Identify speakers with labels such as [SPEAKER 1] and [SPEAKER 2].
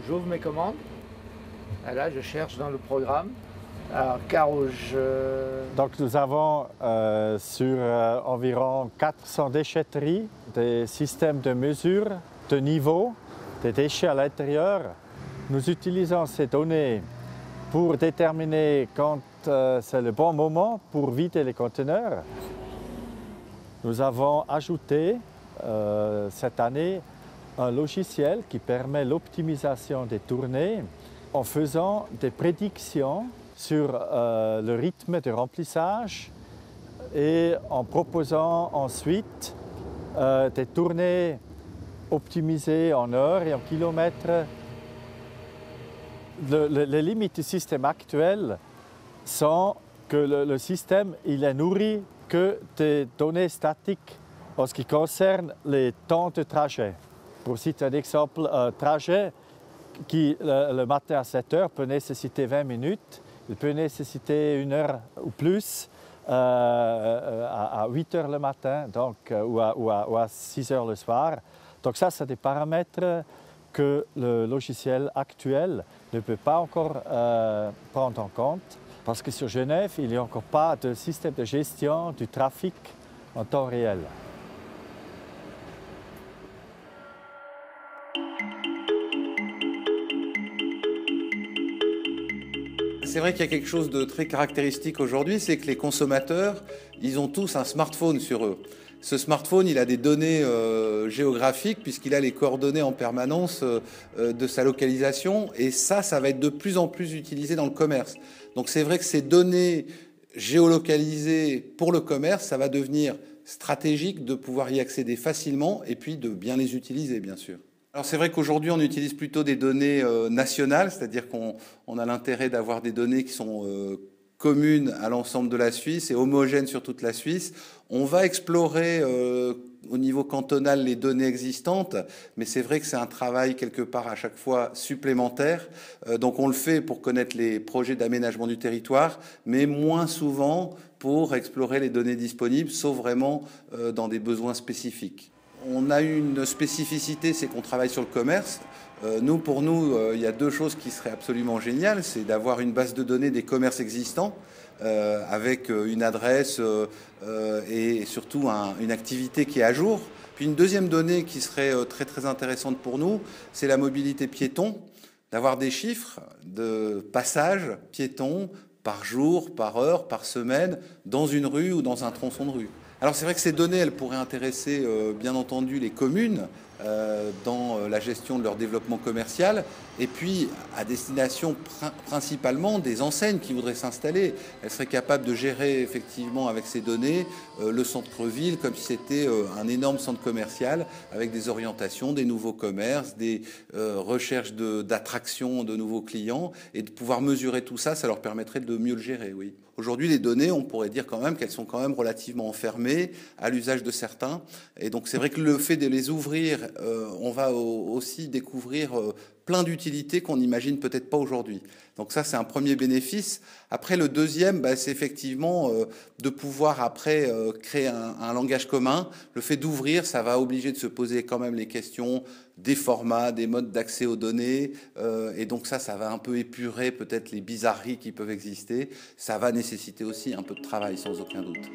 [SPEAKER 1] j'ouvre mes commandes. Et là, je cherche dans le programme. Alors, carouge.
[SPEAKER 2] Donc nous avons sur environ 400 déchetteries des systèmes de mesure de niveau des déchets à l'intérieur. Nous utilisons ces données pour déterminer quand c'est le bon moment pour vider les conteneurs. Nous avons ajouté cette année un logiciel qui permet l'optimisation des tournées en faisant des prédictions sur le rythme de remplissage et en proposant ensuite des tournées optimisées en heures et en kilomètres. Les limites du système actuel sont que le système il est nourri que des données statiques en ce qui concerne les temps de trajet. Pour citer un exemple, un trajet qui le matin à 7 heures peut nécessiter 20 minutes, il peut nécessiter 1 heure ou plus à 8 heures le matin donc, ou à 6 heures le soir. Donc ça, c'est des paramètres que le logiciel actuel ne peut pas encore prendre en compte parce que sur Genève, il n'y a encore pas de système de gestion du trafic en temps réel.
[SPEAKER 3] C'est vrai qu'il y a quelque chose de très caractéristique aujourd'hui, c'est que les consommateurs, ils ont tous un smartphone sur eux. Ce smartphone, il a des données géographiques puisqu'il a les coordonnées en permanence de sa localisation et ça va être de plus en plus utilisé dans le commerce. Donc c'est vrai que ces données géolocalisées pour le commerce, ça va devenir stratégique de pouvoir y accéder facilement et puis de bien les utiliser, bien sûr. Alors c'est vrai qu'aujourd'hui on utilise plutôt des données nationales, c'est-à-dire qu'on a l'intérêt d'avoir des données qui sont communes à l'ensemble de la Suisse et homogènes sur toute la Suisse. On va explorer au niveau cantonal les données existantes, mais c'est vrai que c'est un travail quelque part à chaque fois supplémentaire. Donc on le fait pour connaître les projets d'aménagement du territoire, mais moins souvent pour explorer les données disponibles, sauf vraiment dans des besoins spécifiques. On a une spécificité, c'est qu'on travaille sur le commerce. Pour nous, il y a deux choses qui seraient absolument géniales. C'est d'avoir une base de données des commerces existants avec une adresse et surtout une activité qui est à jour. Puis une deuxième donnée qui serait très très intéressante pour nous, c'est la mobilité piéton, d'avoir des chiffres de passage piéton par jour, par heure, par semaine, dans une rue ou dans un tronçon de rue. Alors c'est vrai que ces données, elles pourraient intéresser bien entendu les communes dans la gestion de leur développement commercial et puis à destination principalement des enseignes qui voudraient s'installer. Elles seraient capables de gérer effectivement avec ces données le centre-ville comme si c'était un énorme centre commercial avec des orientations, des nouveaux commerces, des recherches d'attraction de nouveaux clients et de pouvoir mesurer tout ça, ça leur permettrait de mieux le gérer, oui. Aujourd'hui, les données, on pourrait dire quand même qu'elles sont quand même relativement enfermées à l'usage de certains. Et donc, c'est vrai que le fait de les ouvrir, on va aussi découvrir plein d'utilités qu'on n'imagine peut-être pas aujourd'hui. Donc ça, c'est un premier bénéfice. Après, le deuxième, c'est effectivement de pouvoir après créer un langage commun. Le fait d'ouvrir, ça va obliger de se poser quand même les questions des formats, des modes d'accès aux données. Et donc ça va un peu épurer peut-être les bizarreries qui peuvent exister. Ça va nécessiter aussi un peu de travail, sans aucun doute.